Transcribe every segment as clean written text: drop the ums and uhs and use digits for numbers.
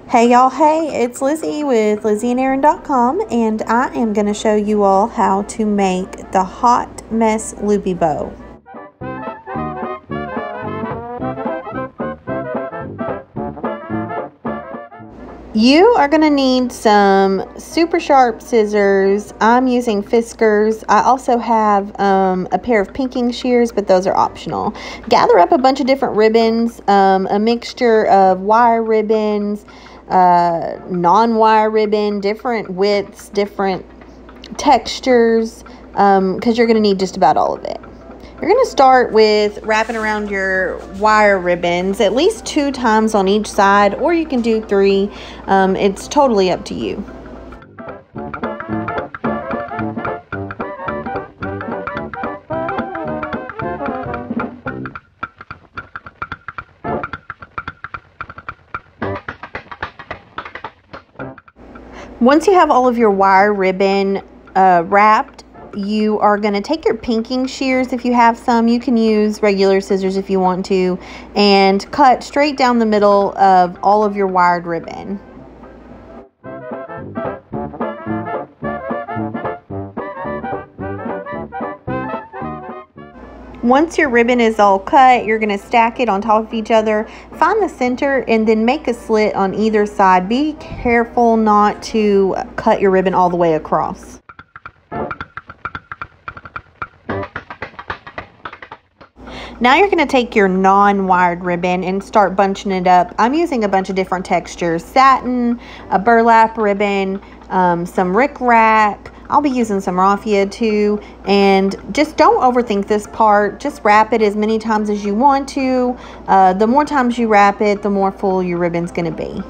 Hey y'all, hey, it's Lizzie with lizzieandaaron.com, and I am going to show you all how to make the hot mess loopy bow. You are going to need some super sharp scissors. I'm using Fiskars. I also have a pair of pinking shears, but those are optional. Gather up a bunch of different ribbons, a mixture of wire ribbons, non-wire ribbon, different widths, different textures, because you're going to need just about all of it. You're going to start with wrapping around your wire ribbons at least 2 times on each side, or you can do 3. It's totally up to you. Once you have all of your wire ribbon wrapped, you are going to take your pinking shears if you have some. You can use regular scissors if you want to, and cut straight down the middle of all of your wired ribbon. Once your ribbon is all cut, you're going to stack it on top of each other. Find the center and then make a slit on either side. Be careful not to cut your ribbon all the way across. Now you're going to take your non-wired ribbon and start bunching it up. I'm using a bunch of different textures: satin, a burlap ribbon, some rickrack. I'll be using some raffia too. And just don't overthink this part. Just wrap it as many times as you want to. The more times you wrap it, the more full your ribbon's going to be.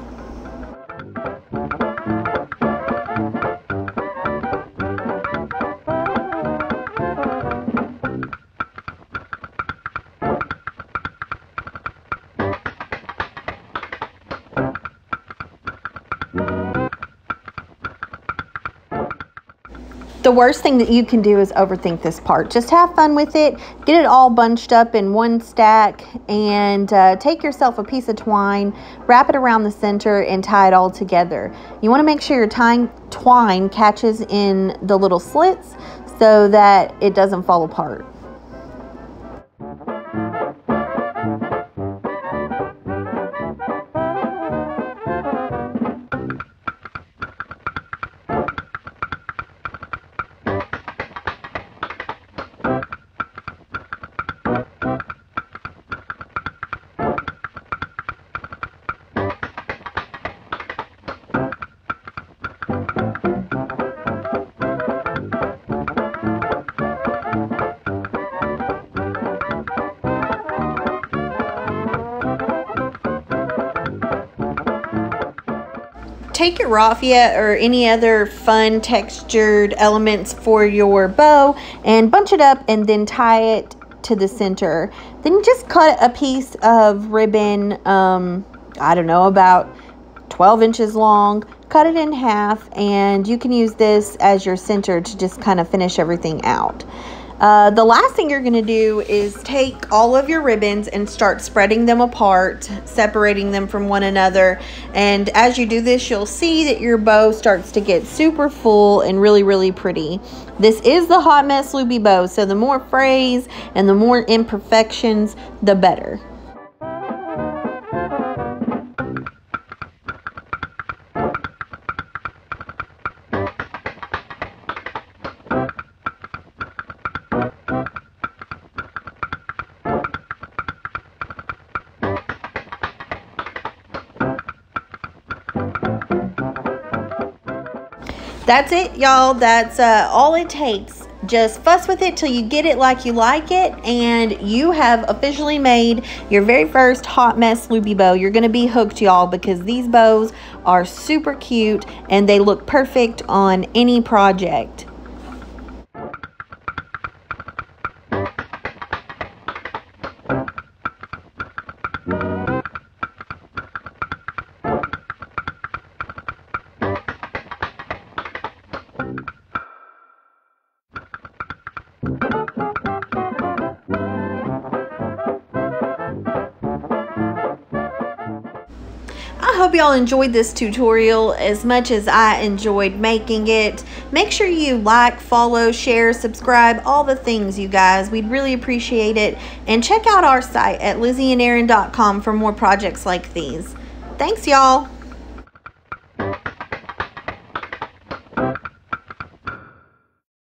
The worst thing that you can do is overthink this part. Just have fun with it. Get it all bunched up in one stack, and take yourself a piece of twine, wrap it around the center, and tie it all together. You want to make sure your twine catches in the little slits so that it doesn't fall apart. Take your raffia or any other fun textured elements for your bow and bunch it up, and then tie it to the center. Then just cut a piece of ribbon, I don't know, about 12 inches long. Cut it in half, and you can use this as your center to just kind of finish everything out. The last thing you're going to do is take all of your ribbons and start spreading them apart, separating them from one another. And as you do this, you'll see that your bow starts to get super full and really, really pretty. This is the hot mess loopy bow, so the more frays and the more imperfections, the better. That's it, y'all. That's all it takes. Just fuss with it till you get it like you like it, and you have officially made your very first hot mess loopy bow. You're going to be hooked, y'all, because these bows are super cute and they look perfect on any project. I hope y'all enjoyed this tutorial as much as I enjoyed making it. Make sure you like, follow, share, subscribe, all the things, you guys. We'd really appreciate it. And check out our site at lizzieandaron.com for more projects like these. Thanks, y'all.